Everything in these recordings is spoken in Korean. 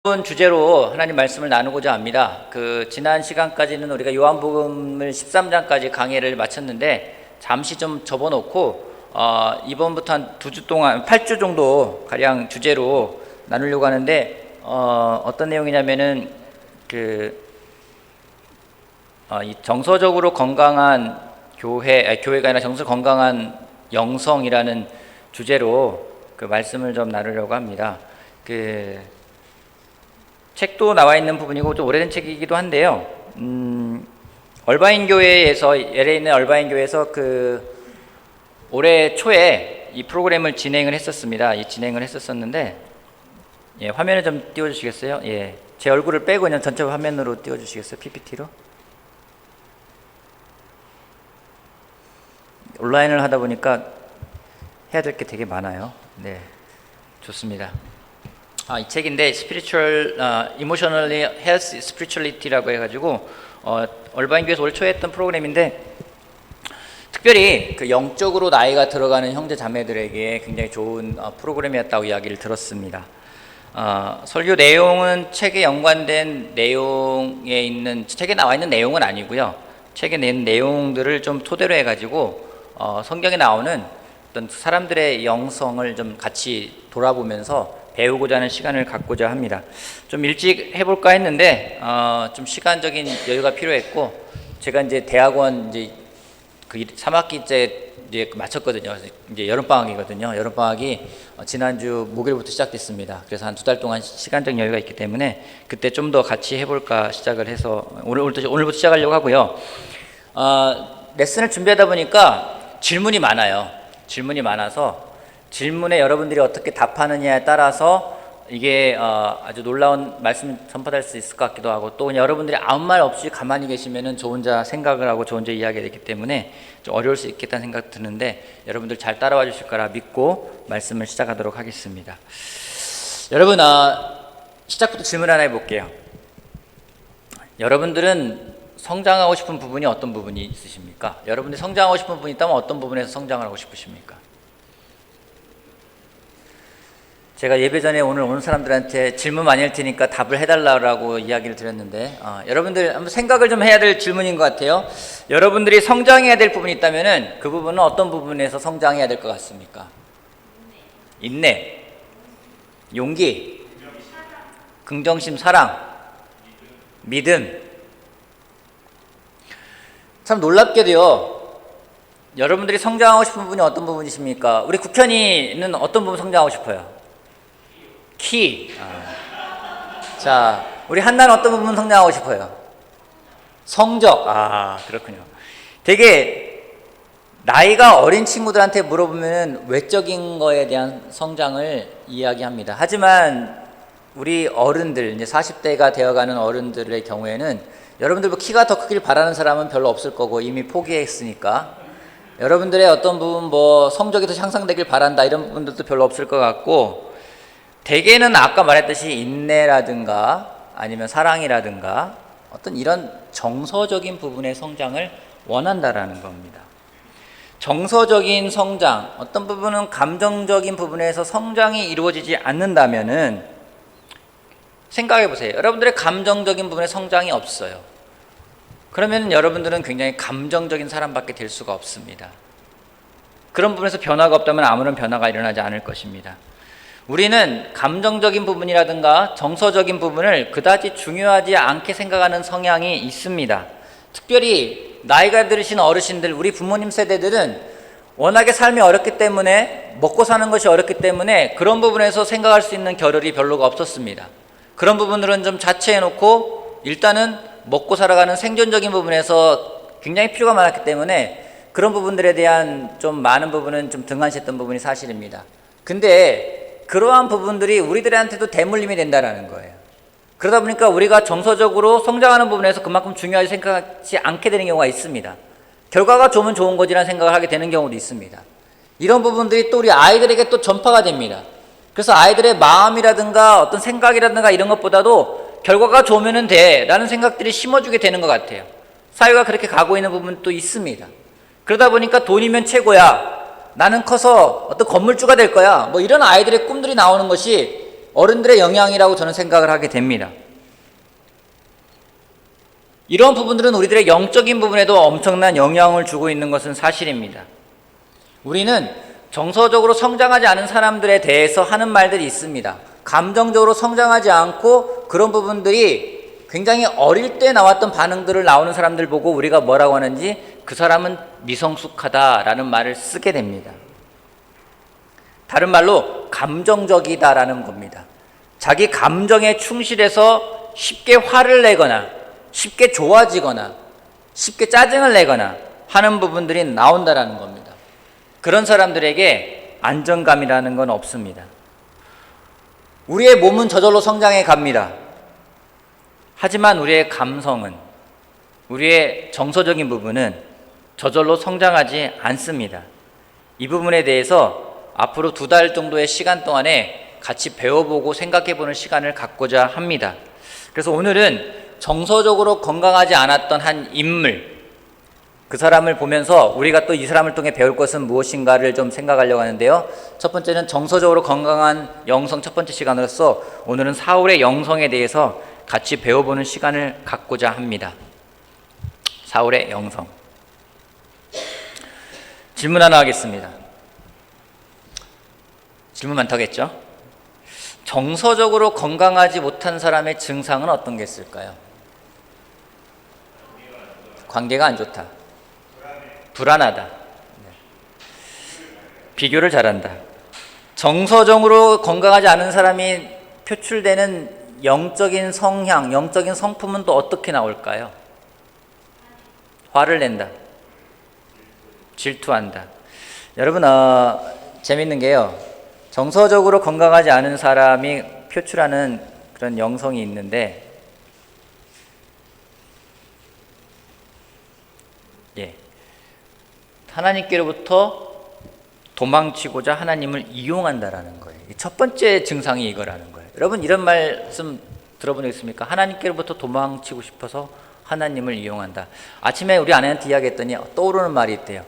좋은 주제로 하나님 말씀을 나누고자 합니다. 지난 시간까지는 우리가 요한복음을 13장까지 강의를 마쳤는데 잠시 좀 접어놓고 이번부터 한 2주 동안 8주 정도 가량 주제로 나누려고 하는데 어떤 내용이냐면은 이 정서적으로 건강한 교회가 아니라 정서 건강한 영성이라는 주제로 말씀을 좀 나누려고 합니다. 책도 나와 있는 부분이고 좀 오래된 책이기도 한데요. 얼바인 교회에서 LA에 있는 얼바인 교회에서 올해 초에 이 프로그램을 진행을 했었습니다. 진행을 했었었는데 화면을 좀 띄워주시겠어요? 제 얼굴을 빼고 그냥 전체 화면으로 띄워주시겠어요? PPT로? 온라인을 하다 보니까 해야 될 게 되게 많아요. 네, 좋습니다. 이 책인데 Emotionally Health Spirituality라고 해가지고 얼바인 교회에서 올 초에 했던 프로그램인데 특별히 영적으로 나이가 들어가는 형제 자매들에게 굉장히 좋은 프로그램이었다고 이야기를 들었습니다. 설교 내용은 책에 연관된 내용에 있는 책에 나와 있는 내용은 아니고요. 책에 낸 내용들을 좀 토대로 해가지고 성경에 나오는 어떤 사람들의 영성을 좀 같이 돌아보면서 배우고자 하는 시간을 갖고자 합니다. 좀 일찍 해볼까 했는데 좀 시간적인 여유가 필요했고 제가 이제 대학원 이제 3학기째 이제 마쳤거든요. 이제 여름방학이거든요. 여름방학이 지난주 목요일부터 시작됐습니다. 그래서 한 2달 동안 시간적 여유가 있기 때문에 그때 좀 더 같이 해볼까 시작을 해서 오늘부터 시작하려고 하고요. 레슨을 준비하다 보니까 질문이 많아요. 질문이 많아서 질문에 여러분들이 어떻게 답하느냐에 따라서 이게 아주 놀라운 말씀 전파될 수 있을 것 같기도 하고 또 그냥 여러분들이 아무 말 없이 가만히 계시면은 저 혼자 생각을 하고 저 혼자 이야기가 되기 때문에 좀 어려울 수 있겠다는 생각 드는데 여러분들 잘 따라와 주실 거라 믿고 말씀을 시작하도록 하겠습니다. 여러분 시작부터 질문 하나 해볼게요. 여러분들은 성장하고 싶은 부분이 어떤 부분이 있으십니까? 여러분들이 성장하고 싶은 부분이 있다면 어떤 부분에서 성장을 하고 싶으십니까? 제가 예배 전에 오늘 오는 사람들한테 질문 많이 할 테니까 답을 해달라고 이야기를 드렸는데 여러분들 한번 생각을 좀 해야 될 질문인 것 같아요. 여러분들이 성장해야 될 부분이 있다면은 그 부분은 어떤 부분에서 성장해야 될 것 같습니까? 인내, 용기, 긍정심, 사랑, 믿음. 참 놀랍게도요. 여러분들이 성장하고 싶은 부분이 어떤 부분이십니까? 우리 국현이는 어떤 부분 성장하고 싶어요? 키. 자, 우리 한나는 어떤 부분 성장하고 싶어요? 성적. 그렇군요. 되게 나이가 어린 친구들한테 물어보면 외적인 거에 대한 성장을 이야기합니다. 하지만 우리 어른들, 이제 40대가 되어가는 어른들의 경우에는 여러분들 키가 더 크길 바라는 사람은 별로 없을 거고 이미 포기했으니까 여러분들의 어떤 부분 성적이 더 향상되길 바란다 이런 부분들도 별로 없을 것 같고 대개는 아까 말했듯이 인내라든가 아니면 사랑이라든가 어떤 이런 정서적인 부분의 성장을 원한다라는 겁니다. 정서적인 성장, 어떤 부분은 감정적인 부분에서 성장이 이루어지지 않는다면은 생각해 보세요. 여러분들의 감정적인 부분에 성장이 없어요. 그러면 여러분들은 굉장히 감정적인 사람밖에 될 수가 없습니다. 그런 부분에서 변화가 없다면 아무런 변화가 일어나지 않을 것입니다. 우리는 감정적인 부분이라든가 정서적인 부분을 그다지 중요하지 않게 생각하는 성향이 있습니다. 특별히 나이가 들으신 어르신들, 우리 부모님 세대들은 워낙에 삶이 어렵기 때문에 먹고 사는 것이 어렵기 때문에 그런 부분에서 생각할 수 있는 겨를이 별로가 없었습니다. 그런 부분들은 좀 자체해놓고 일단은 먹고 살아가는 생존적인 부분에서 굉장히 필요가 많았기 때문에 그런 부분들에 대한 좀 많은 부분은 좀 등한시했던 부분이 사실입니다. 근데 그러한 부분들이 우리들한테도 대물림이 된다는 거예요. 그러다 보니까 우리가 정서적으로 성장하는 부분에서 그만큼 중요하게 생각하지 않게 되는 경우가 있습니다. 결과가 좋으면 좋은 거지라는 생각을 하게 되는 경우도 있습니다. 이런 부분들이 또 우리 아이들에게 또 전파가 됩니다. 그래서 아이들의 마음이라든가 어떤 생각이라든가 이런 것보다도 결과가 좋으면 돼 라는 생각들이 심어주게 되는 것 같아요. 사회가 그렇게 가고 있는 부분도 있습니다. 그러다 보니까 돈이면 최고야, 나는 커서 어떤 건물주가 될 거야, 이런 아이들의 꿈들이 나오는 것이 어른들의 영향이라고 저는 생각을 하게 됩니다. 이런 부분들은 우리들의 영적인 부분에도 엄청난 영향을 주고 있는 것은 사실입니다. 우리는 정서적으로 성장하지 않은 사람들에 대해서 하는 말들이 있습니다. 감정적으로 성장하지 않고 그런 부분들이 굉장히 어릴 때 나왔던 반응들을 나오는 사람들 보고 우리가 뭐라고 하는지 그 사람은 미성숙하다라는 말을 쓰게 됩니다. 다른 말로 감정적이다라는 겁니다. 자기 감정에 충실해서 쉽게 화를 내거나 쉽게 좋아지거나 쉽게 짜증을 내거나 하는 부분들이 나온다라는 겁니다. 그런 사람들에게 안정감이라는 건 없습니다. 우리의 몸은 저절로 성장해 갑니다. 하지만 우리의 감성은, 우리의 정서적인 부분은 저절로 성장하지 않습니다. 이 부분에 대해서 앞으로 2달 정도의 시간 동안에 같이 배워보고 생각해보는 시간을 갖고자 합니다. 그래서 오늘은 정서적으로 건강하지 않았던 한 인물, 그 사람을 보면서 우리가 또 이 사람을 통해 배울 것은 무엇인가를 좀 생각하려고 하는데요. 첫 번째는 정서적으로 건강한 영성 첫 번째 시간으로서 오늘은 사울의 영성에 대해서 같이 배워보는 시간을 갖고자 합니다. 사울의 영성. 질문 하나 하겠습니다. 질문 많다겠죠? 정서적으로 건강하지 못한 사람의 증상은 어떤 게 있을까요? 관계가 안 좋다. 불안하다. 비교를 잘한다. 정서적으로 건강하지 않은 사람이 표출되는 영적인 성향, 영적인 성품은 또 어떻게 나올까요? 화를 낸다. 질투한다. 여러분, 재밌는 게요. 정서적으로 건강하지 않은 사람이 표출하는 그런 영성이 있는데, 하나님께로부터 도망치고자 하나님을 이용한다라는 거예요. 첫 번째 증상이 이거라는 거예요. 여러분, 이런 말씀 들어본 적 있습니까? 하나님께로부터 도망치고 싶어서 하나님을 이용한다. 아침에 우리 아내한테 이야기했더니 떠오르는 말이 있대요.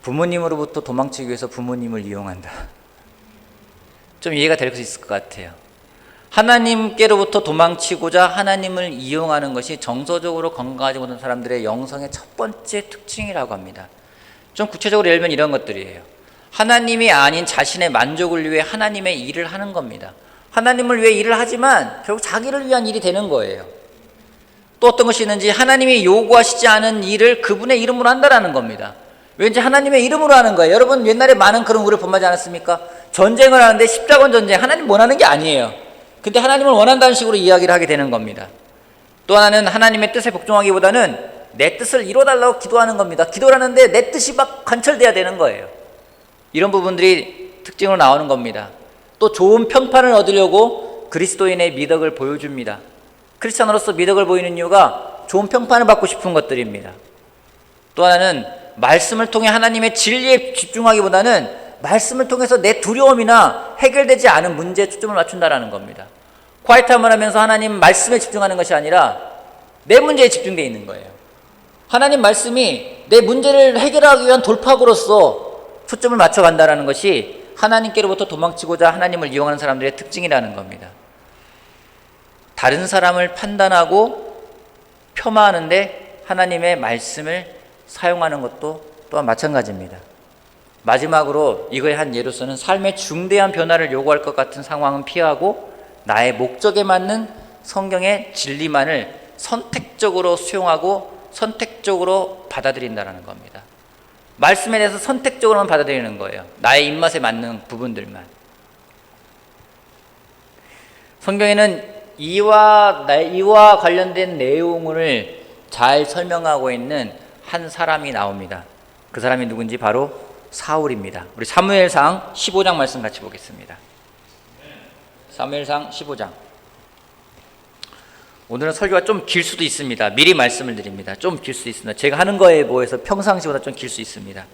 부모님으로부터 도망치기 위해서 부모님을 이용한다. 좀 이해가 될 수 있을 것 같아요. 하나님께로부터 도망치고자 하나님을 이용하는 것이 정서적으로 건강하지 못한 사람들의 영성의 첫 번째 특징이라고 합니다. 좀 구체적으로 예를 들면 이런 것들이에요. 하나님이 아닌 자신의 만족을 위해 하나님의 일을 하는 겁니다. 하나님을 위해 일을 하지만 결국 자기를 위한 일이 되는 거예요. 또 어떤 것이 있는지 하나님이 요구하시지 않은 일을 그분의 이름으로 한다라는 겁니다. 왠지 하나님의 이름으로 하는 거예요. 여러분, 옛날에 많은 그런 우를 범하지 않았습니까? 전쟁을 하는데 십자군 전쟁, 하나님 원하는 게 아니에요. 근데 하나님을 원한다는 식으로 이야기를 하게 되는 겁니다. 또 하나는 하나님의 뜻에 복종하기보다는 내 뜻을 이뤄달라고 기도하는 겁니다. 기도를 하는데 내 뜻이 막 관철돼야 되는 거예요. 이런 부분들이 특징으로 나오는 겁니다. 또 좋은 평판을 얻으려고 그리스도인의 미덕을 보여줍니다. 크리스찬으로서 미덕을 보이는 이유가 좋은 평판을 받고 싶은 것들입니다. 또 하나는 말씀을 통해 하나님의 진리에 집중하기보다는 말씀을 통해서 내 두려움이나 해결되지 않은 문제에 초점을 맞춘다라는 겁니다. 콰이트함을 하면서 하나님 말씀에 집중하는 것이 아니라 내 문제에 집중되어 있는 거예요. 하나님 말씀이 내 문제를 해결하기 위한 돌파구로서 초점을 맞춰간다는 것이 하나님께로부터 도망치고자 하나님을 이용하는 사람들의 특징이라는 겁니다. 다른 사람을 판단하고 폄하하는데 하나님의 말씀을 사용하는 것도 또한 마찬가지입니다. 마지막으로 이거의 한 예로서는 삶의 중대한 변화를 요구할 것 같은 상황은 피하고 나의 목적에 맞는 성경의 진리만을 선택적으로 수용하고 선택적으로 받아들인다는 겁니다. 말씀에 대해서 선택적으로만 받아들이는 거예요. 나의 입맛에 맞는 부분들만. 성경에는 이와 관련된 내용을 잘 설명하고 있는 한 사람이 나옵니다. 그 사람이 누군지 바로 사울입니다. 우리 사무엘상 15장 말씀 같이 보겠습니다. 사무엘상 15장. 오늘은 설교가 좀 길 수도 있습니다. 미리 말씀을 드립니다. 좀 길 수도 있습니다. 제가 하는 거에 비해서 평상시보다 좀 길 수 있습니다.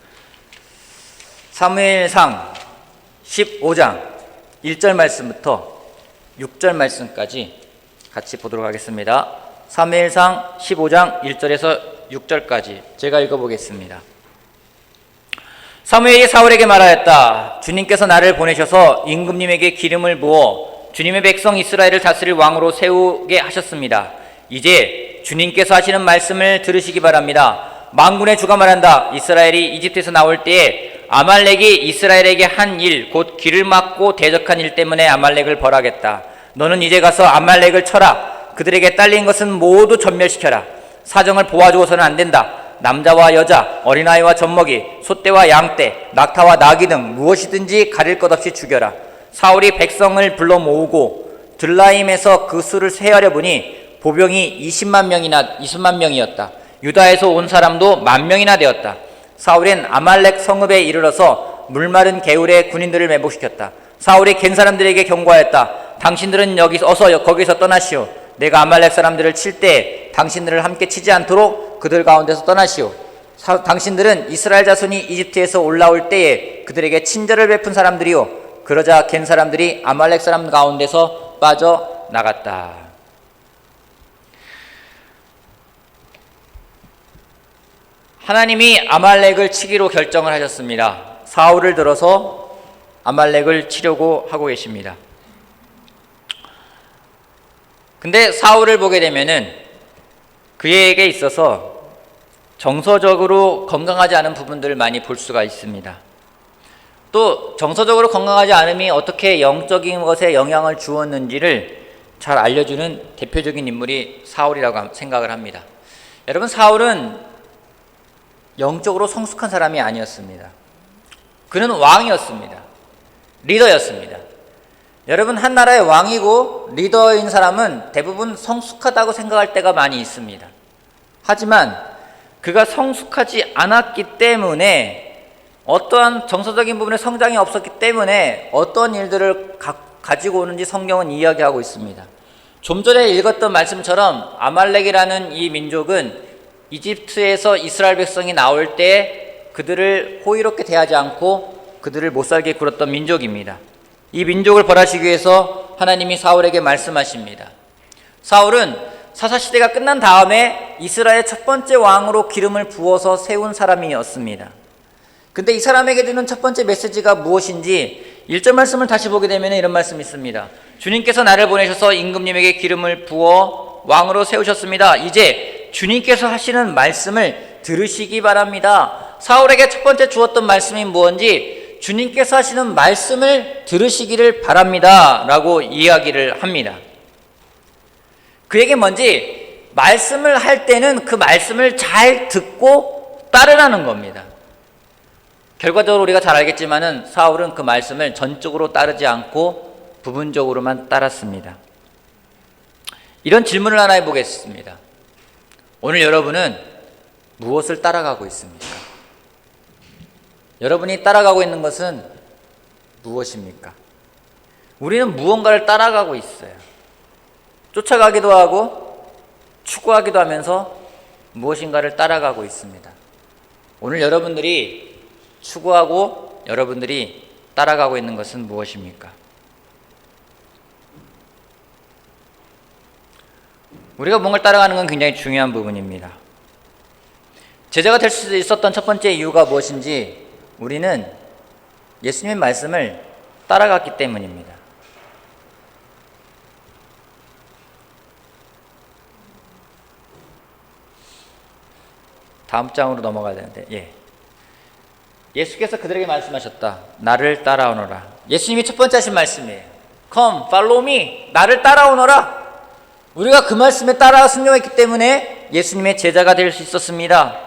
사무엘상 15장 1절 말씀부터 6절 말씀까지 같이 보도록 하겠습니다. 사무엘상 15장 1절에서 6절까지 제가 읽어보겠습니다. 사무엘이 사울에게 말하였다. 주님께서 나를 보내셔서 임금님에게 기름을 부어 주님의 백성 이스라엘을 다스릴 왕으로 세우게 하셨습니다. 이제 주님께서 하시는 말씀을 들으시기 바랍니다. 만군의 주가 말한다. 이스라엘이 이집트에서 나올 때에 아말렉이 이스라엘에게 한 일, 곧 길을 막고 대적한 일 때문에 아말렉을 벌하겠다. 너는 이제 가서 아말렉을 쳐라. 그들에게 딸린 것은 모두 전멸시켜라. 사정을 보아주어서는 안 된다. 남자와 여자, 어린아이와 젖먹이, 소떼와 양떼, 낙타와 나귀 등 무엇이든지 가릴 것 없이 죽여라. 사울이 백성을 불러 모으고 들라임에서 그 수를 세하려 보니 보병이 20만 명이었다. 유다에서 온 사람도 10,000명이나 되었다. 사울은 아말렉 성읍에 이르러서 물마른 개울에 군인들을 매복시켰다. 사울이 겐 사람들에게 경고하였다. 당신들은 어서 거기서 떠나시오. 내가 아말렉 사람들을 칠 때 당신들을 함께 치지 않도록 그들 가운데서 떠나시오. 당신들은 이스라엘 자손이 이집트에서 올라올 때에 그들에게 친절을 베푼 사람들이요. 그러자 겐 사람들이 아말렉 사람 가운데서 빠져나갔다. 하나님이 아말렉을 치기로 결정을 하셨습니다. 사울을 들어서 아말렉을 치려고 하고 계십니다. 근데 사울을 보게 되면은 그에게 있어서 정서적으로 건강하지 않은 부분들을 많이 볼 수가 있습니다. 또 정서적으로 건강하지 않음이 어떻게 영적인 것에 영향을 주었는지를 잘 알려주는 대표적인 인물이 사울이라고 생각을 합니다. 여러분, 사울은 영적으로 성숙한 사람이 아니었습니다. 그는 왕이었습니다. 리더였습니다. 여러분, 한 나라의 왕이고 리더인 사람은 대부분 성숙하다고 생각할 때가 많이 있습니다. 하지만 그가 성숙하지 않았기 때문에, 어떠한 정서적인 부분에 성장이 없었기 때문에 어떤 일들을 가지고 오는지 성경은 이야기하고 있습니다. 좀 전에 읽었던 말씀처럼 아말렉이라는 이 민족은 이집트에서 이스라엘 백성이 나올 때 그들을 호의롭게 대하지 않고 그들을 못살게 굴었던 민족입니다. 이 민족을 벌하시기 위해서 하나님이 사울에게 말씀하십니다. 사울은 사사시대가 끝난 다음에 이스라엘 첫 번째 왕으로 기름을 부어서 세운 사람이었습니다. 근데 이 사람에게 주는 첫 번째 메시지가 무엇인지 1절 말씀을 다시 보게 되면 이런 말씀이 있습니다. 주님께서 나를 보내셔서 임금님에게 기름을 부어 왕으로 세우셨습니다. 이제 주님께서 하시는 말씀을 들으시기 바랍니다. 사울에게 첫 번째 주었던 말씀이 무엇인지 주님께서 하시는 말씀을 들으시기를 바랍니다 라고 이야기를 합니다. 그에게 뭔지 말씀을 할 때는 그 말씀을 잘 듣고 따르라는 겁니다. 결과적으로 우리가 잘 알겠지만은 사울은 그 말씀을 전적으로 따르지 않고 부분적으로만 따랐습니다. 이런 질문을 하나 해보겠습니다. 오늘 여러분은 무엇을 따라가고 있습니까? 여러분이 따라가고 있는 것은 무엇입니까? 우리는 무언가를 따라가고 있어요. 쫓아가기도 하고 추구하기도 하면서 무엇인가를 따라가고 있습니다. 오늘 여러분들이 추구하고 여러분들이 따라가고 있는 것은 무엇입니까? 우리가 뭔가를 따라가는 건 굉장히 중요한 부분입니다. 제자가 될 수 있었던 첫 번째 이유가 무엇인지 우리는 예수님의 말씀을 따라갔기 때문입니다. 다음 장으로 넘어가야 되는데, 예수께서 그들에게 말씀하셨다. 나를 따라오너라. 예수님이 첫 번째 하신 말씀이에요. Come, follow me. 나를 따라오너라. 우리가 그 말씀에 따라 순종했기 때문에 예수님의 제자가 될 수 있었습니다.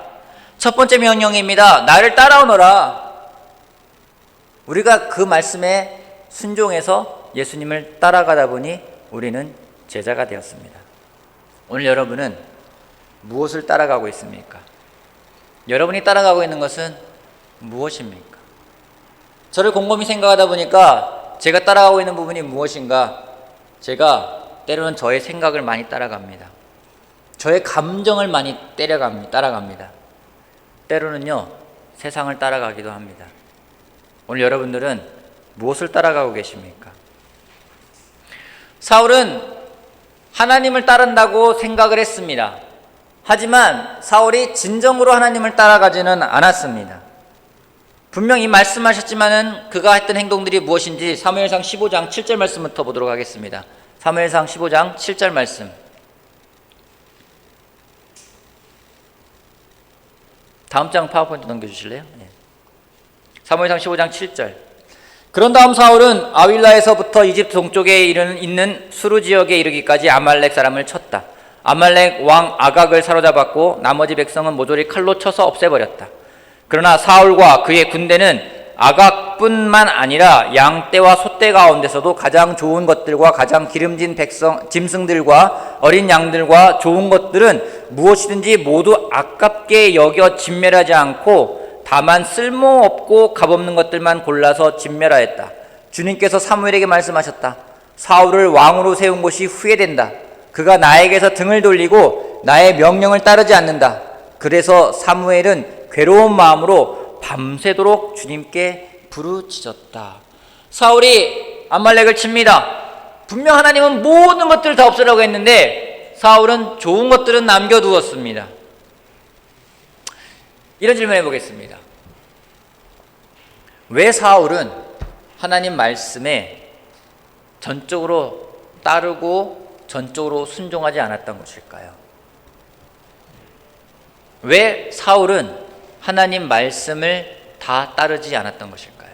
첫 번째 명령입니다. 나를 따라오너라. 우리가 그 말씀에 순종해서 예수님을 따라가다 보니 우리는 제자가 되었습니다. 오늘 여러분은 무엇을 따라가고 있습니까? 여러분이 따라가고 있는 것은 무엇입니까? 저를 곰곰이 생각하다 보니까 제가 따라가고 있는 부분이 무엇인가? 제가 때로는 저의 생각을 많이 따라갑니다. 저의 감정을 많이 따라갑니다. 때로는요, 세상을 따라가기도 합니다. 오늘 여러분들은 무엇을 따라가고 계십니까? 사울은 하나님을 따른다고 생각을 했습니다. 하지만 사울이 진정으로 하나님을 따라가지는 않았습니다. 분명히 말씀하셨지만은 그가 했던 행동들이 무엇인지 사무엘상 15장 7절 말씀부터 보도록 하겠습니다. 사무엘상 15장 7절 말씀. 다음 장 파워포인트 넘겨주실래요? 네. 사무엘상 15장 7절. 그런 다음 사울은 아윌라에서부터 이집트 동쪽에 있는 수르 지역에 이르기까지 아말렉 사람을 쳤다. 아말렉 왕 아각을 사로잡았고 나머지 백성은 모조리 칼로 쳐서 없애버렸다. 그러나 사울과 그의 군대는 아각뿐만 아니라 양떼와 소떼 가운데서도 가장 좋은 것들과 가장 기름진 짐승들과 어린 양들과 좋은 것들은 무엇이든지 모두 아깝게 여겨 진멸하지 않고 다만 쓸모없고 값없는 것들만 골라서 진멸하였다. 주님께서 사무엘에게 말씀하셨다. 사울을 왕으로 세운 것이 후회된다. 그가 나에게서 등을 돌리고 나의 명령을 따르지 않는다. 그래서 사무엘은 괴로운 마음으로 밤새도록 주님께 부르짖었다. 사울이 아말렉을 칩니다. 분명 하나님은 모든 것들을 다 없애라고 했는데 사울은 좋은 것들은 남겨두었습니다. 이런 질문 해보겠습니다. 왜 사울은 하나님 말씀에 전적으로 따르고 전적으로 순종하지 않았던 것일까요? 왜 사울은 하나님 말씀을 다 따르지 않았던 것일까요?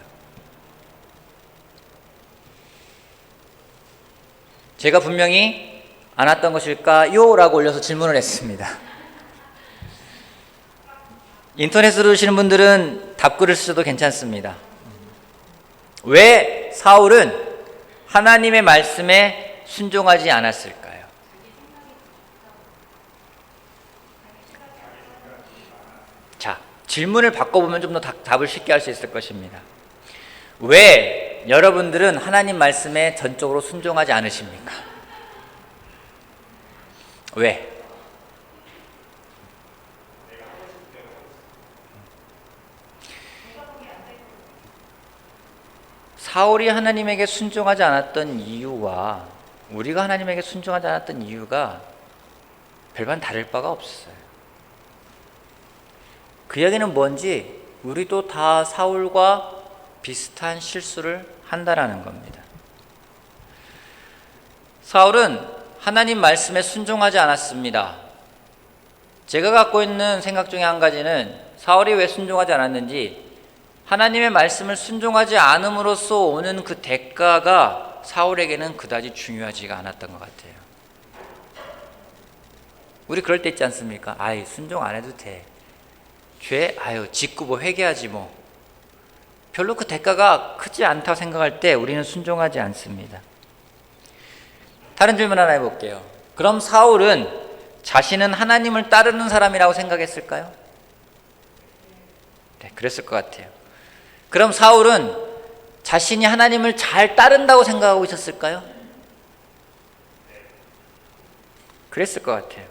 제가 분명히 안 왔던 것일까요? 라고 올려서 질문을 했습니다. 인터넷으로 보시는 분들은 답글을 쓰셔도 괜찮습니다. 왜 사울은 하나님의 말씀에 순종하지 않았을까요? 자, 질문을 바꿔보면 좀 더 답을 쉽게 할 수 있을 것입니다. 왜 여러분들은 하나님 말씀에 전적으로 순종하지 않으십니까? 왜? 사울이 하나님에게 순종하지 않았던 이유와 우리가 하나님에게 순종하지 않았던 이유가 별반 다를 바가 없어요. 그 이야기는 뭔지 우리도 다 사울과 비슷한 실수를 한다라는 겁니다. 사울은 하나님 말씀에 순종하지 않았습니다. 제가 갖고 있는 생각 중에 한 가지는 사울이 왜 순종하지 않았는지 하나님의 말씀을 순종하지 않음으로써 오는 그 대가가 사울에게는 그다지 중요하지가 않았던 것 같아요. 우리 그럴 때 있지 않습니까? 아이, 순종 안 해도 돼. 죄? 아유, 짓고 뭐 회개하지 뭐. 별로 그 대가가 크지 않다고 생각할 때 우리는 순종하지 않습니다. 다른 질문 하나 해볼게요. 그럼 사울은 자신은 하나님을 따르는 사람이라고 생각했을까요? 네, 그랬을 것 같아요. 그럼 사울은 자신이 하나님을 잘 따른다고 생각하고 있었을까요? 그랬을 것 같아요.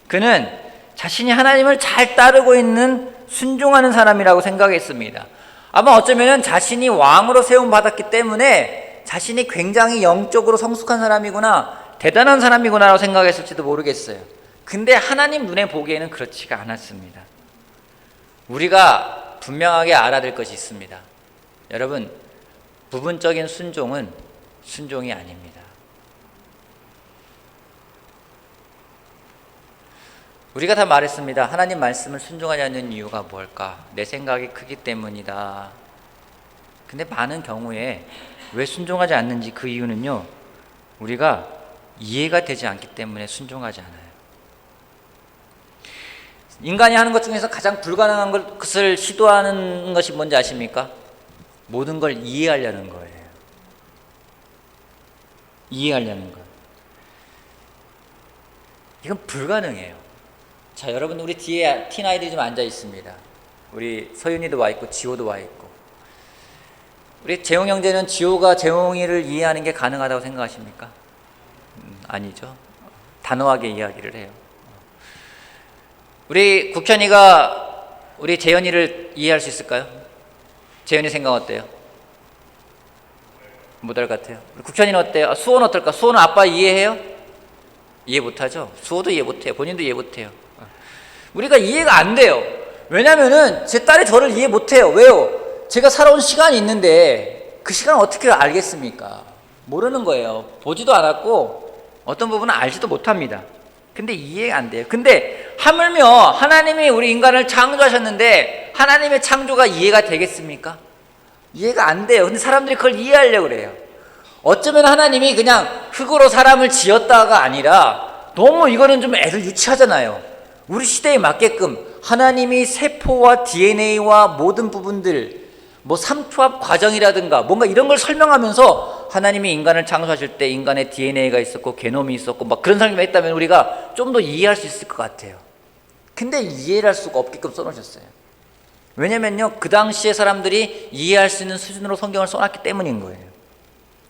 그는 자신이 하나님을 잘 따르고 있는 순종하는 사람이라고 생각했습니다. 아마 어쩌면 자신이 왕으로 세움 받았기 때문에 자신이 굉장히 영적으로 성숙한 사람이구나, 대단한 사람이구나라고 생각했을지도 모르겠어요. 근데 하나님 눈에 보기에는 그렇지가 않았습니다. 우리가 분명하게 알아야 될 것이 있습니다. 여러분, 부분적인 순종은 순종이 아닙니다. 우리가 다 말했습니다. 하나님 말씀을 순종하지 않는 이유가 뭘까? 내 생각이 크기 때문이다. 근데 많은 경우에 왜 순종하지 않는지 그 이유는요, 우리가 이해가 되지 않기 때문에 순종하지 않아요. 인간이 하는 것 중에서 가장 불가능한 것을 시도하는 것이 뭔지 아십니까? 모든 걸 이해하려는 거예요. 이해하려는 것. 이건 불가능해요. 자, 여러분, 우리 뒤에 틴아이들이 좀 앉아 있습니다. 우리 서윤이도 와 있고 지호도 와 있고. 우리 재홍 형제는 지호가 재홍이를 이해하는 게 가능하다고 생각하십니까? 아니죠. 단호하게 이야기를 해요. 우리 국현이가 우리 재현이를 이해할 수 있을까요? 재현이 생각 어때요? 못할 것 같아요. 우리 국현이는 어때요? 수호는 어떨까? 수호는 아빠 이해해요? 이해 못하죠? 수호도 이해 못해요. 본인도 이해 못해요. 우리가 이해가 안 돼요. 왜냐면은 제 딸이 저를 이해 못해요. 왜요? 제가 살아온 시간이 있는데 그 시간을 어떻게 알겠습니까? 모르는 거예요. 보지도 않았고 어떤 부분은 알지도 못합니다. 근데 이해가 안 돼요. 근데 하물며 하나님이 우리 인간을 창조하셨는데 하나님의 창조가 이해가 되겠습니까? 이해가 안 돼요. 근데 사람들이 그걸 이해하려고 그래요. 어쩌면 하나님이 그냥 흙으로 사람을 지었다가 아니라 너무 이거는 좀 애들 유치하잖아요. 우리 시대에 맞게끔 하나님이 세포와 DNA와 모든 부분들 뭐 삼투압 과정이라든가 뭔가 이런 걸 설명하면서 하나님이 인간을 창조하실 때 인간의 DNA가 있었고 게놈이 있었고 막 그런 설명을 했다면 우리가 좀 더 이해할 수 있을 것 같아요. 근데 이해를 할 수가 없게끔 써놓으셨어요. 왜냐면요, 그 당시에 사람들이 이해할 수 있는 수준으로 성경을 써놨기 때문인 거예요.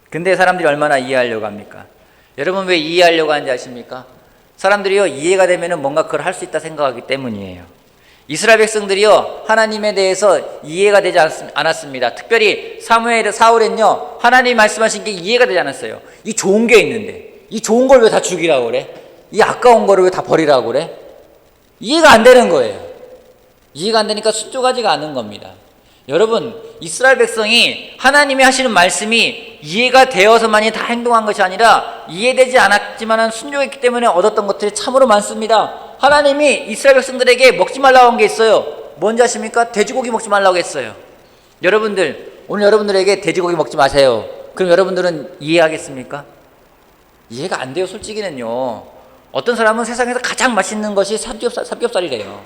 근데 사람들이 얼마나 이해하려고 합니까? 여러분 왜 이해하려고 하는지 아십니까? 사람들이요, 이해가 되면은 뭔가 그걸 할 수 있다 생각하기 때문이에요. 이스라엘 백성들이요, 하나님에 대해서 이해가 되지 않았습니다. 특별히 사울은요, 하나님이 말씀하신 게 이해가 되지 않았어요. 이 좋은 게 있는데 이 좋은 걸 왜 다 죽이라고 그래? 이 아까운 거를 왜 다 버리라고 그래? 이해가 안 되는 거예요. 이해가 안 되니까 순종하지가 않은 겁니다. 여러분, 이스라엘 백성이 하나님이 하시는 말씀이 이해가 되어서만이 다 행동한 것이 아니라 이해되지 않았지만 순종했기 때문에 얻었던 것들이 참으로 많습니다. 하나님이 이스라엘 백성들에게 먹지 말라고 한 게 있어요. 뭔지 아십니까? 돼지고기 먹지 말라고 했어요. 여러분들, 오늘 여러분들에게 돼지고기 먹지 마세요. 그럼 여러분들은 이해하겠습니까? 이해가 안 돼요. 솔직히는요. 어떤 사람은 세상에서 가장 맛있는 것이 삼겹살이래요.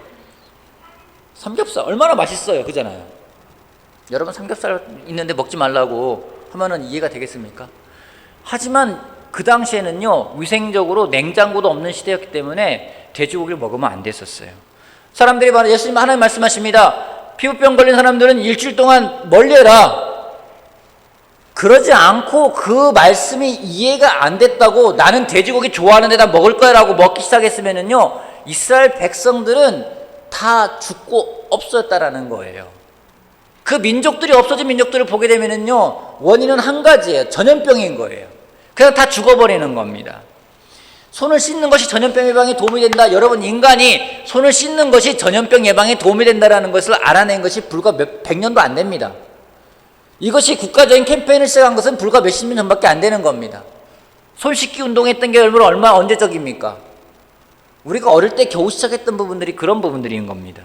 삼겹살 얼마나 맛있어요. 그잖아요. 여러분 삼겹살 있는데 먹지 말라고 하면은 이해가 되겠습니까? 하지만 그 당시에는요, 위생적으로 냉장고도 없는 시대였기 때문에 돼지고기를 먹으면 안 됐었어요. 사람들이 말해, 예수님 하나님 말씀하십니다. 피부병 걸린 사람들은 일주일 동안 멀리해라. 그러지 않고 그 말씀이 이해가 안 됐다고 나는 돼지고기 좋아하는 데다 먹을 거야 라고 먹기 시작했으면은요, 이스라엘 백성들은 다 죽고 없어졌다라는 거예요. 그 민족들이 없어진 민족들을 보게 되면은요, 원인은 한 가지예요. 전염병인 거예요. 그냥 다 죽어버리는 겁니다. 손을 씻는 것이 전염병 예방에 도움이 된다. 여러분, 인간이 손을 씻는 것이 전염병 예방에 도움이 된다는 것을 알아낸 것이 불과 백 년도 안 됩니다. 이것이 국가적인 캠페인을 시작한 것은 불과 몇십 년 전밖에 안 되는 겁니다. 손 씻기 운동했던 게 얼마나 언제적입니까? 우리가 어릴 때 겨우 시작했던 부분들이 그런 부분들인 겁니다.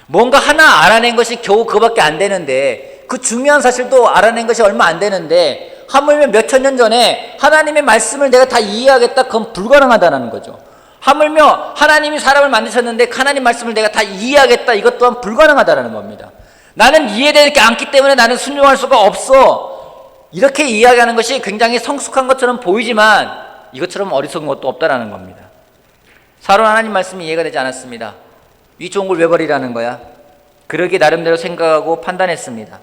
뭔가 하나 알아낸 것이 겨우 그거밖에 안 되는데, 그 중요한 사실도 알아낸 것이 얼마 안 되는데, 하물며 몇천 년 전에 하나님의 말씀을 내가 다 이해하겠다, 그건 불가능하다는 거죠. 하물며 하나님이 사람을 만드셨는데 하나님 말씀을 내가 다 이해하겠다, 이것 또한 불가능하다는 겁니다. 나는 이해되지 않기 때문에 나는 순종할 수가 없어, 이렇게 이야기하는 것이 굉장히 성숙한 것처럼 보이지만 이것처럼 어리석은 것도 없다라는 겁니다. 사울은 하나님 말씀이 이해가 되지 않았습니다. 이 좋은 걸 왜 버리라는 거야? 그러기 나름대로 생각하고 판단했습니다.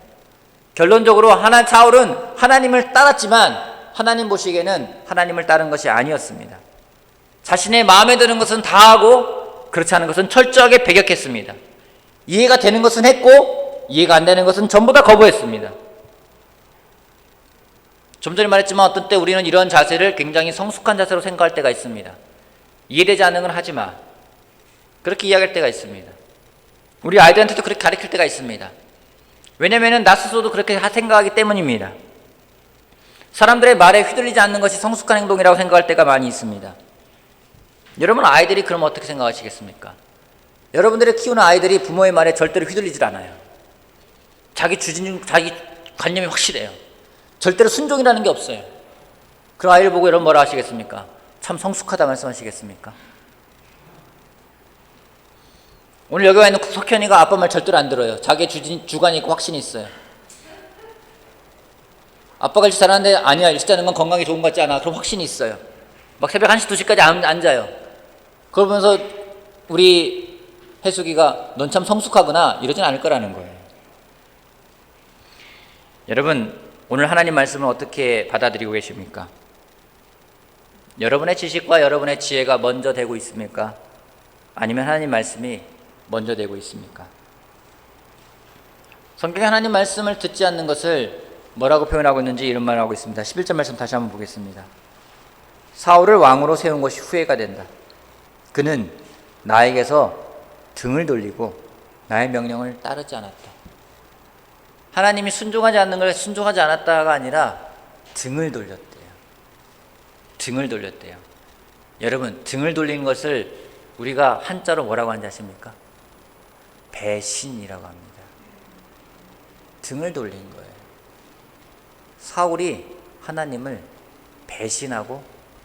결론적으로 사울은 하나님을 따랐지만 하나님 보시기에는 하나님을 따른 것이 아니었습니다. 자신의 마음에 드는 것은 다 하고 그렇지 않은 것은 철저하게 배격했습니다. 이해가 되는 것은 했고 이해가 안 되는 것은 전부 다 거부했습니다. 좀 전에 말했지만 어떤 때 우리는 이런 자세를 굉장히 성숙한 자세로 생각할 때가 있습니다. 이해되지 않는 건 하지 마, 그렇게 이야기할 때가 있습니다. 우리 아이들한테도 그렇게 가르칠 때가 있습니다. 왜냐하면 나 스스로도 그렇게 생각하기 때문입니다. 사람들의 말에 휘둘리지 않는 것이 성숙한 행동이라고 생각할 때가 많이 있습니다. 여러분, 아이들이 그럼 어떻게 생각하시겠습니까? 여러분들이 키우는 아이들이 부모의 말에 절대로 휘둘리질 않아요. 자기 관념이 확실해요. 절대로 순종이라는 게 없어요. 그럼 아이를 보고 여러분 뭐라 하시겠습니까? 참 성숙하다 말씀하시겠습니까? 오늘 여기 와 있는 석현이가 아빠 말 절대로 안 들어요. 자기의 주관이 있고 확신이 있어요. 아빠가 일찍 자라는데 아니야, 일찍 자는 건 건강에 좋은 것 같지 않아. 그럼 확신이 있어요. 막 새벽 1시, 2시까지 안 자요. 그러면서 우리 혜숙이가 넌 참 성숙하구나 이러진 않을 거라는 거예요. 여러분, 오늘 하나님 말씀을 어떻게 받아들이고 계십니까? 여러분의 지식과 여러분의 지혜가 먼저 되고 있습니까? 아니면 하나님 말씀이 먼저 되고 있습니까? 성경에 하나님 말씀을 듣지 않는 것을 뭐라고 표현하고 있는지 이런 말을 하고 있습니다. 11절 말씀 다시 한번 보겠습니다. 사울을 왕으로 세운 것이 후회가 된다. 그는 나에게서 등을 돌리고 나의 명령을 따르지 않았다. 하나님이 순종하지 않는 걸 순종하지 않았다가 아니라 등을 돌렸대요. 등을 돌렸대요. 여러분, 등을 돌린 것을 우리가 한자로 뭐라고 하는지 아십니까? 배신이라고 합니다. 등을 돌린 거예요. 사울이 하나님을 배신하고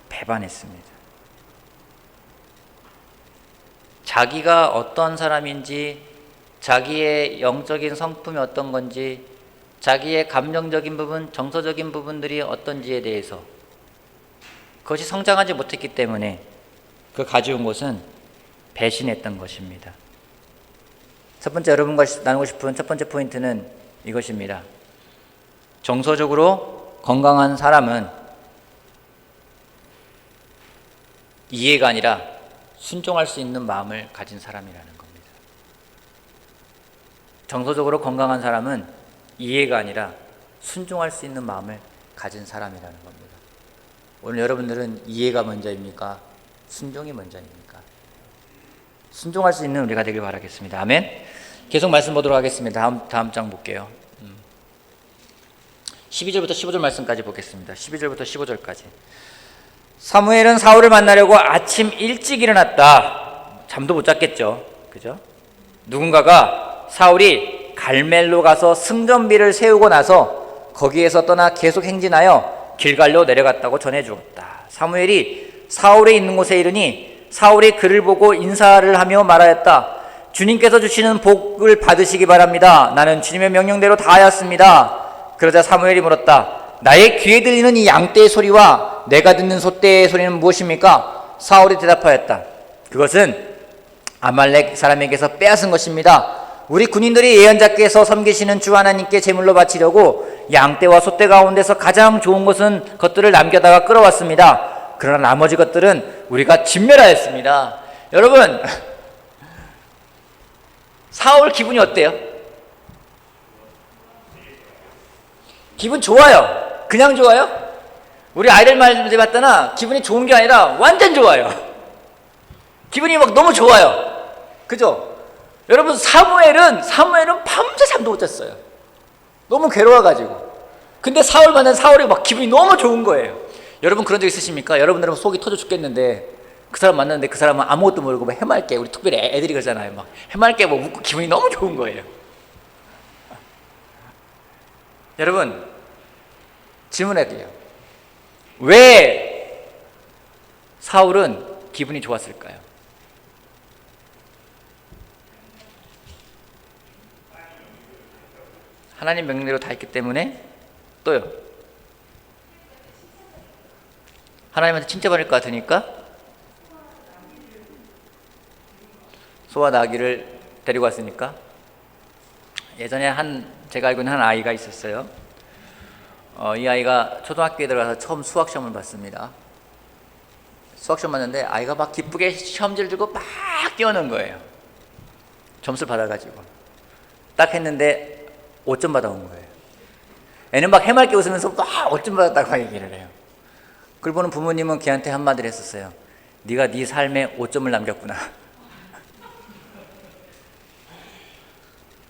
배반했습니다. 자기가 어떤 사람인지, 자기의 영적인 성품이 어떤 건지, 자기의 감정적인 부분, 정서적인 부분들이 어떤지에 대해서 그것이 성장하지 못했기 때문에 그 가져온 것은 배신했던 것입니다. 첫 번째 여러분과 나누고 싶은 첫 번째 포인트는 이것입니다. 정서적으로 건강한 사람은 이해가 아니라 순종할 수 있는 마음을 가진 사람이라는 겁니다. 정서적으로 건강한 사람은 이해가 아니라 순종할 수 있는 마음을 가진 사람이라는 겁니다. 오늘 여러분들은 이해가 먼저입니까? 순종이 먼저입니까? 순종할 수 있는 우리가 되길 바라겠습니다. 아멘. 계속 말씀 보도록 하겠습니다. 다음 장 볼게요. 12절부터 15절 말씀까지 보겠습니다. 12절부터 15절까지. 사무엘은 사울을 만나려고 아침 일찍 일어났다. 잠도 못 잤겠죠. 그죠? 누군가가 사울이 갈멜로 가서 승전비를 세우고 나서 거기에서 떠나 계속 행진하여 길갈로 내려갔다고 전해주었다. 사무엘이 사울에 있는 곳에 이르니 사울이 그를 보고 인사를 하며 말하였다. 주님께서 주시는 복을 받으시기 바랍니다. 나는 주님의 명령대로 다 하였습니다. 그러자 사무엘이 물었다. 나의 귀에 들리는 이 양떼의 소리와 내가 듣는 소떼의 소리는 무엇입니까? 사울이 대답하였다. 그것은 아말렉 사람에게서 빼앗은 것입니다. 우리 군인들이 예언자께서 섬기시는 주 하나님께 제물로 바치려고 양떼와 소떼 가운데서 가장 좋은 것들을 남겨다가 끌어왔습니다. 그러나 나머지 것들은 우리가 진멸하였습니다. 여러분, 사울 기분이 어때요? 기분 좋아요. 그냥 좋아요? 우리 아이들 말씀 봤더나 기분이 좋은 게 아니라 완전 좋아요. 기분이 막 너무 좋아요. 그죠? 여러분, 사무엘은 밤새 잠도 못 잤어요. 너무 괴로워가지고. 근데 사울 만난 사울이 막 기분이 너무 좋은 거예요. 여러분 그런 적 있으십니까? 여러분들은 속이 터져 죽겠는데 그 사람 만났는데 그 사람은 아무것도 모르고 막 해맑게, 우리 특별히 애들이 그러잖아요. 막 해맑게 뭐 웃고 기분이 너무 좋은 거예요. 여러분, 질문해도요. 왜 사울은 기분이 좋았을까요? 하나님 명령대로 다 했기 때문에. 또요. 하나님한테 칭찬받을 것 같으니까. 소와 나귀를 데리고 왔으니까. 예전에 제가 알고 있는 한 아이가 있었어요. 이 아이가 초등학교에 들어가서 처음 수학 시험을 봤습니다. 수학 시험 봤는데 아이가 막 기쁘게 시험지를 들고 막 뛰어는 거예요. 점수를 받아가지고 딱 했는데 5점 받아온 거예요. 애는 막 해맑게 웃으면서 막 5점 받았다고 얘기를 해요. 그걸 보는 부모님은 걔한테 한마디를 했었어요. 네가 네 삶에 5점을 남겼구나.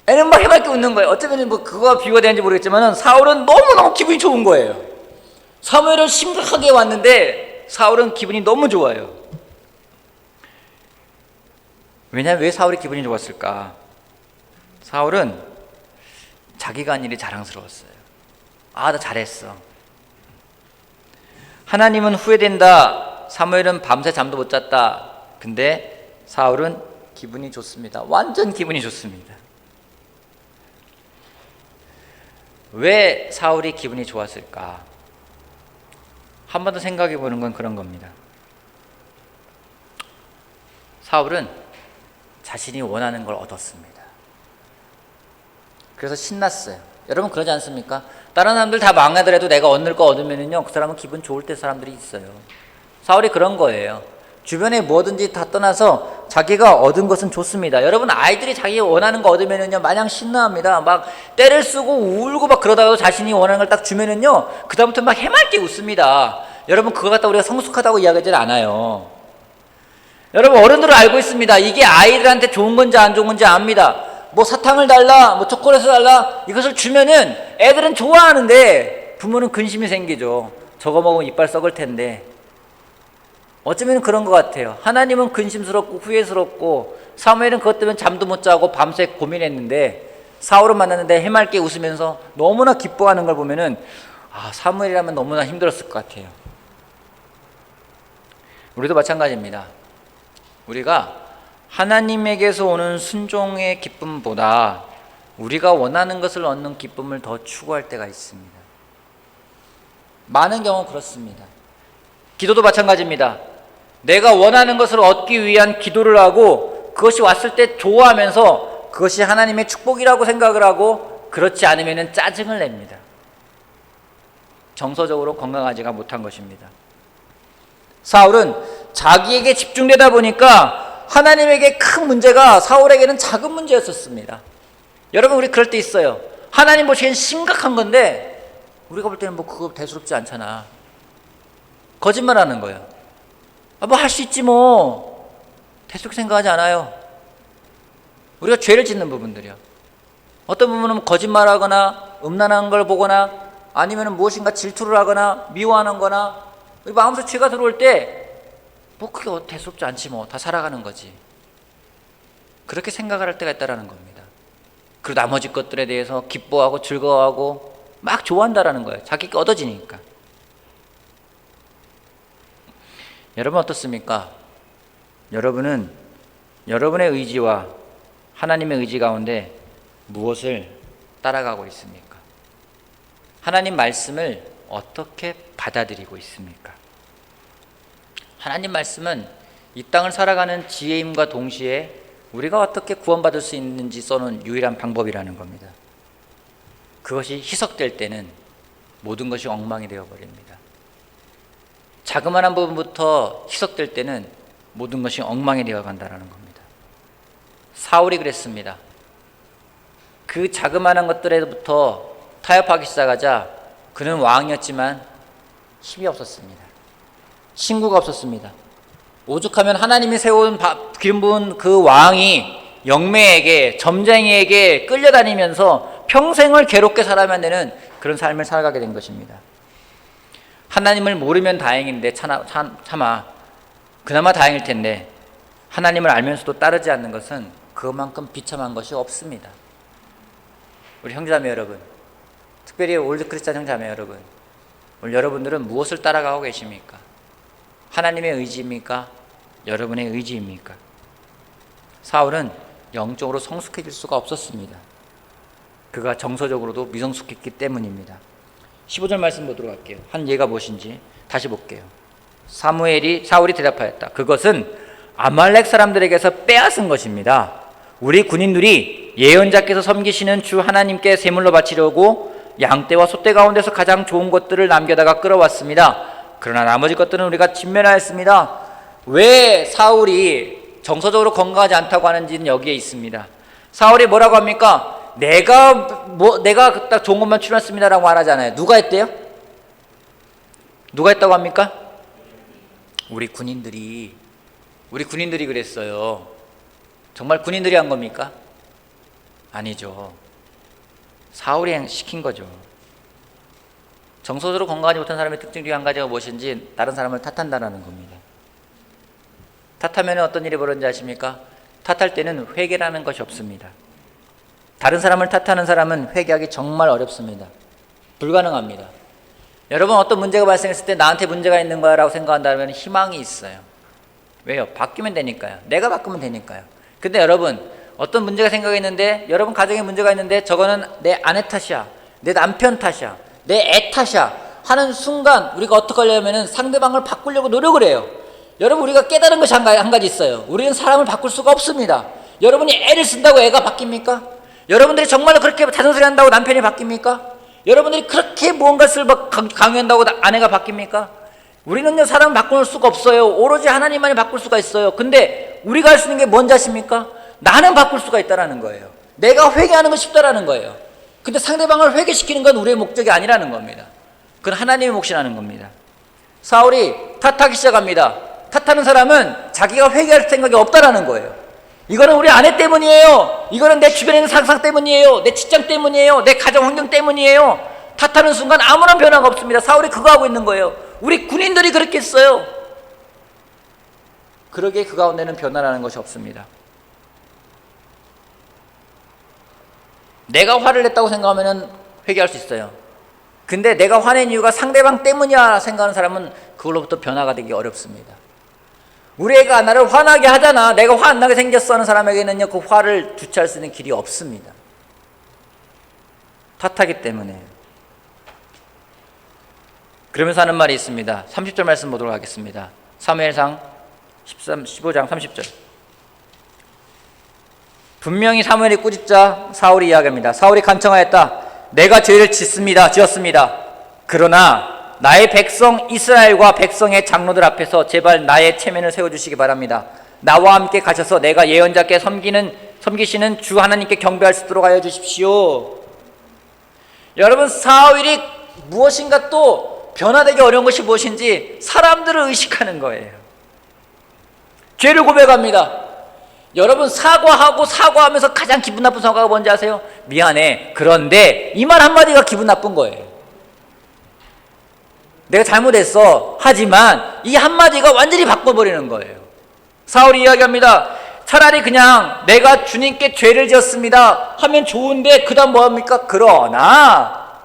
애는 막 해맑게 웃는 거예요. 어쩌면 뭐 그거와 비교가 되는지 모르겠지만 사울은 너무너무 기분이 좋은 거예요. 사무엘은 심각하게 왔는데 사울은 기분이 너무 좋아요. 왜냐하면 왜 사울이 기분이 좋았을까? 사울은 자기가 한 일이 자랑스러웠어요. 아, 나 잘했어. 하나님은 후회된다. 사무엘은 밤새 잠도 못 잤다. 근데 사울은 기분이 좋습니다. 완전 기분이 좋습니다. 왜 사울이 기분이 좋았을까? 한 번 더 생각해 보는 건 그런 겁니다. 사울은 자신이 원하는 걸 얻었습니다. 그래서 신났어요. 여러분 그러지 않습니까? 다른 사람들 다 망하더라도 내가 얻을 거 얻으면은요, 그 사람은 기분 좋을 때 사람들이 있어요. 사울이 그런 거예요. 주변에 뭐든지 다 떠나서 자기가 얻은 것은 좋습니다. 여러분, 아이들이 자기 원하는 거 얻으면은요 마냥 신나합니다. 막 떼를 쓰고 울고 막 그러다가도 자신이 원하는 걸 딱 주면은요 그다음부터 막 해맑게 웃습니다. 여러분, 그거 갖다 우리가 성숙하다고 이야기하지 않아요. 여러분, 어른들은 알고 있습니다. 이게 아이들한테 좋은 건지 안 좋은 건지 압니다. 뭐 사탕을 달라, 뭐 초콜릿을 달라, 이것을 주면은 애들은 좋아하는데 부모는 근심이 생기죠. 저거 먹으면 이빨 썩을 텐데. 어쩌면 그런 것 같아요. 하나님은 근심스럽고 후회스럽고, 사무엘은 그것 때문에 잠도 못 자고 밤새 고민했는데, 사울을 만났는데 해맑게 웃으면서 너무나 기뻐하는 걸 보면은 사무엘이라면 너무나 힘들었을 것 같아요. 우리도 마찬가지입니다. 우리가 하나님에게서 오는 순종의 기쁨보다 우리가 원하는 것을 얻는 기쁨을 더 추구할 때가 있습니다. 많은 경우 그렇습니다. 기도도 마찬가지입니다. 내가 원하는 것을 얻기 위한 기도를 하고 그것이 왔을 때 좋아하면서 그것이 하나님의 축복이라고 생각을 하고, 그렇지 않으면 짜증을 냅니다. 정서적으로 건강하지가 못한 것입니다. 사울은 자기에게 집중되다 보니까 하나님에게 큰 문제가 사울에게는 작은 문제였었습니다. 여러분, 우리 그럴 때 있어요. 하나님 보시기엔 심각한 건데 우리가 볼 때는 뭐 그거 대수롭지 않잖아. 거짓말하는 거예요. 뭐 할 수 있지 뭐. 대수롭게 생각하지 않아요. 우리가 죄를 짓는 부분들이요. 어떤 부분은 거짓말하거나 음란한 걸 보거나 아니면 무엇인가 질투를 하거나 미워하는 거나, 우리 마음속에 죄가 들어올 때 뭐 그게 대수롭지 않지 뭐, 다 살아가는 거지, 그렇게 생각을 할 때가 있다는 겁니다. 그리고 나머지 것들에 대해서 기뻐하고 즐거워하고 막 좋아한다라는 거예요. 자기가 얻어지니까. 여러분 어떻습니까? 여러분은 여러분의 의지와 하나님의 의지 가운데 무엇을 따라가고 있습니까? 하나님 말씀을 어떻게 받아들이고 있습니까? 하나님 말씀은 이 땅을 살아가는 지혜임과 동시에 우리가 어떻게 구원받을 수 있는지 써놓은 유일한 방법이라는 겁니다. 그것이 희석될 때는 모든 것이 엉망이 되어버립니다. 자그마한 부분부터 희석될 때는 모든 것이 엉망이 되어간다는 겁니다. 사울이 그랬습니다. 그 자그마한 것들에부터 타협하기 시작하자 그는 왕이었지만 힘이 없었습니다. 친구가 없었습니다. 오죽하면 하나님이 세운 기름 부은 그 왕이 영매에게, 점쟁이에게 끌려다니면서 평생을 괴롭게 살아야만 되는 그런 삶을 살아가게 된 것입니다. 하나님을 모르면 다행인데 차마 그나마 다행일 텐데, 하나님을 알면서도 따르지 않는 것은 그만큼 비참한 것이 없습니다. 우리 형제자매 여러분, 특별히 올드 크리스찬 형제자매 여러분, 오늘 여러분들은 무엇을 따라가고 계십니까? 하나님의 의지입니까? 여러분의 의지입니까? 사울은 영적으로 성숙해질 수가 없었습니다. 그가 정서적으로도 미성숙했기 때문입니다. 15절 말씀 보도록 할게요. 한 예가 무엇인지 다시 볼게요. 사울이 대답하였다. 그것은 아말렉 사람들에게서 빼앗은 것입니다. 우리 군인들이 예언자께서 섬기시는 주 하나님께 제물로 바치려고 양떼와 소떼 가운데서 가장 좋은 것들을 남겨다가 끌어왔습니다. 그러나 나머지 것들은 우리가 진멸하였습니다. 왜 사울이 정서적으로 건강하지 않다고 하는지는 여기에 있습니다. 사울이 뭐라고 합니까? 내가 딱 좋은 것만 추렸습니다라고 말하잖아요. 누가 했대요? 누가 했다고 합니까? 우리 군인들이 그랬어요. 정말 군인들이 한 겁니까? 아니죠. 사울이 시킨 거죠. 정서적으로 건강하지 못한 사람의 특징 중에 한 가지가 무엇인지, 다른 사람을 탓한다는 겁니다. 탓하면 어떤 일이 벌어지는지 아십니까? 탓할 때는 회개라는 것이 없습니다. 다른 사람을 탓하는 사람은 회개하기 정말 어렵습니다. 불가능합니다. 여러분, 어떤 문제가 발생했을 때 나한테 문제가 있는 거야 라고 생각한다면 희망이 있어요. 왜요? 바뀌면 되니까요. 내가 바꾸면 되니까요. 근데 여러분, 어떤 문제가 생각했는데, 여러분 가정에 문제가 있는데 저거는 내 아내 탓이야, 내 남편 탓이야, 내 애 탓이야 하는 순간 우리가 어떻게 하려면 상대방을 바꾸려고 노력을 해요. 여러분, 우리가 깨달은 것이 한 가지 있어요. 우리는 사람을 바꿀 수가 없습니다. 여러분이 애를 쓴다고 애가 바뀝니까? 여러분들이 정말로 그렇게 자존소리 한다고 남편이 바뀝니까? 여러분들이 그렇게 무언가를 강요한다고 아내가 바뀝니까? 우리는요, 사람을 바꿀 수가 없어요. 오로지 하나님만이 바꿀 수가 있어요. 근데 우리가 할 수 있는 게 뭔지 아십니까? 나는 바꿀 수가 있다는 거예요. 내가 회개하는 건 쉽다라는 거예요. 근데 상대방을 회개시키는 건 우리의 목적이 아니라는 겁니다. 그건 하나님의 몫이라는 겁니다. 사울이 탓하기 시작합니다. 탓하는 사람은 자기가 회개할 생각이 없다라는 거예요. 이거는 우리 아내 때문이에요. 이거는 내 주변에 있는 상사 때문이에요. 내 직장 때문이에요. 내 가정 환경 때문이에요. 탓하는 순간 아무런 변화가 없습니다. 사울이 그거 하고 있는 거예요. 우리 군인들이 그렇게 했어요. 그러기에 그 가운데는 변화라는 것이 없습니다. 내가 화를 냈다고 생각하면 회개할 수 있어요. 근데 내가 화낸 이유가 상대방 때문이야 생각하는 사람은 그걸로부터 변화가 되기 어렵습니다. 우리 애가 나를 화나게 하잖아. 내가 화 안 나게 생겼어 하는 사람에게는요, 그 화를 주체할 수 있는 길이 없습니다. 탓하기 때문에. 그러면서 하는 말이 있습니다. 30절 말씀 보도록 하겠습니다. 사무엘상 15장 30절. 분명히 사무엘이 꾸짖자 사울이 이야기합니다. 사울이 간청하였다. 내가 죄를 지었습니다. 그러나 나의 백성 이스라엘과 백성의 장로들 앞에서 제발 나의 체면을 세워주시기 바랍니다. 나와 함께 가셔서 내가 예언자께 섬기시는 주 하나님께 경배할 수 있도록 하여 주십시오. 여러분, 사울이 무엇인가 또 변화되기 어려운 것이 무엇인지 사람들을 의식하는 거예요. 죄를 고백합니다. 여러분, 사과하면서 가장 기분 나쁜 사과가 뭔지 아세요? 미안해. 그런데 이 말 한마디가 기분 나쁜 거예요. 내가 잘못했어. 하지만 이 한마디가 완전히 바꿔버리는 거예요. 사울이 이야기합니다. 차라리 그냥 내가 주님께 죄를 지었습니다 하면 좋은데 그 다음 뭐합니까? 그러나.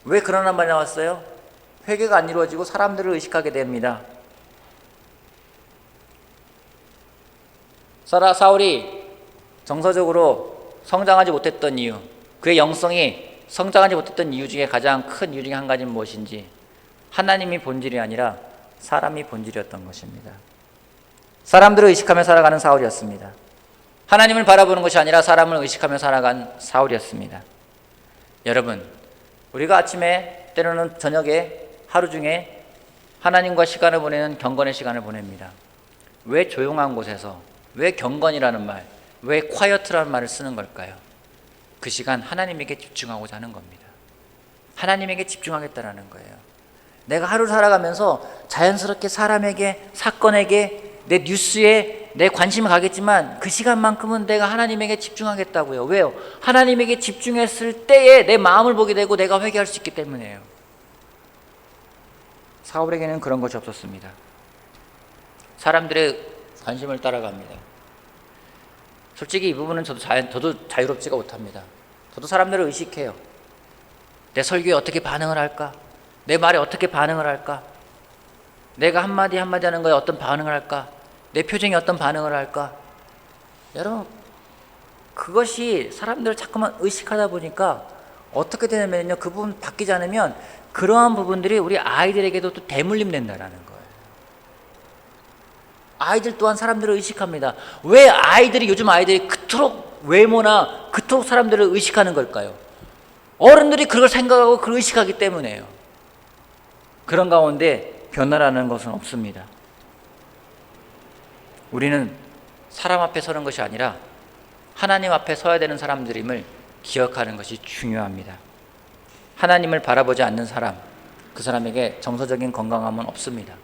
왜 그러나 말이 나왔어요? 회개가 안 이루어지고 사람들을 의식하게 됩니다. 사울이 정서적으로 성장하지 못했던 이유, 그의 영성이 성장하지 못했던 이유 중에 가장 큰 이유 중에 한 가지는 무엇인지, 하나님이 본질이 아니라 사람이 본질이었던 것입니다. 사람들을 의식하며 살아가는 사울이었습니다. 하나님을 바라보는 것이 아니라 사람을 의식하며 살아간 사울이었습니다. 여러분, 우리가 아침에 때로는 저녁에 하루 중에 하나님과 시간을 보내는 경건의 시간을 보냅니다. 왜 조용한 곳에서, 왜 경건이라는 말, 왜 quiet라는 말을 쓰는 걸까요? 그 시간 하나님에게 집중하고자 하는 겁니다. 하나님에게 집중하겠다라는 거예요. 내가 하루를 살아가면서 자연스럽게 사람에게, 사건에게, 내 뉴스에 내 관심이 가겠지만 그 시간만큼은 내가 하나님에게 집중하겠다고요. 왜요? 하나님에게 집중했을 때에 내 마음을 보게 되고 내가 회개할 수 있기 때문이에요. 사울에게는 그런 것이 없었습니다. 사람들의 관심을 따라갑니다. 솔직히 이 부분은 저도 자유롭지가 못합니다. 저도 사람들을 의식해요. 내 설교에 어떻게 반응을 할까? 내 말에 어떻게 반응을 할까? 내가 한마디 하는 거에 어떤 반응을 할까? 내 표정이 어떤 반응을 할까? 여러분, 그것이 사람들을 자꾸만 의식하다 보니까 어떻게 되냐면요, 그 부분 바뀌지 않으면 그러한 부분들이 우리 아이들에게도 또 대물림 된다라는 거예요. 아이들 또한 사람들을 의식합니다. 왜 요즘 아이들이 그토록 외모나 그토록 사람들을 의식하는 걸까요? 어른들이 그걸 생각하고 그걸 의식하기 때문에요. 그런 가운데 변화라는 것은 없습니다. 우리는 사람 앞에 서는 것이 아니라 하나님 앞에 서야 되는 사람들임을 기억하는 것이 중요합니다. 하나님을 바라보지 않는 사람, 그 사람에게 정서적인 건강함은 없습니다.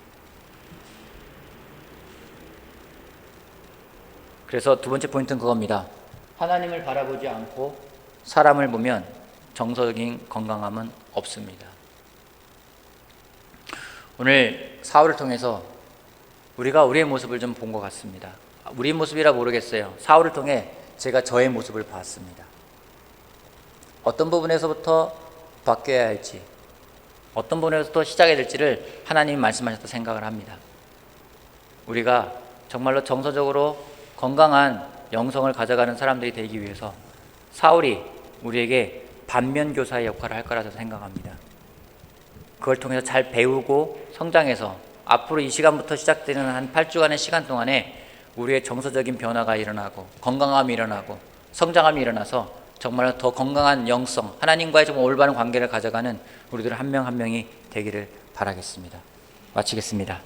그래서 두 번째 포인트는 그겁니다. 하나님을 바라보지 않고 사람을 보면 정서적인 건강함은 없습니다. 오늘 사울을 통해서 우리가 우리의 모습을 좀 본 것 같습니다. 우리의 모습이라 모르겠어요. 사울을 통해 제가 저의 모습을 봤습니다. 어떤 부분에서부터 바뀌어야 할지, 어떤 부분에서부터 시작해야 될지를 하나님이 말씀하셨다 생각을 합니다. 우리가 정말로 정서적으로 건강한 영성을 가져가는 사람들이 되기 위해서 사울이 우리에게 반면교사의 역할을 할 거라고 생각합니다. 그걸 통해서 잘 배우고 성장해서 앞으로 이 시간부터 시작되는 한 8주간의 시간 동안에 우리의 정서적인 변화가 일어나고 건강함이 일어나고 성장함이 일어나서 정말 더 건강한 영성, 하나님과의 좀 올바른 관계를 가져가는 우리들 한 명 한 명이 되기를 바라겠습니다. 마치겠습니다.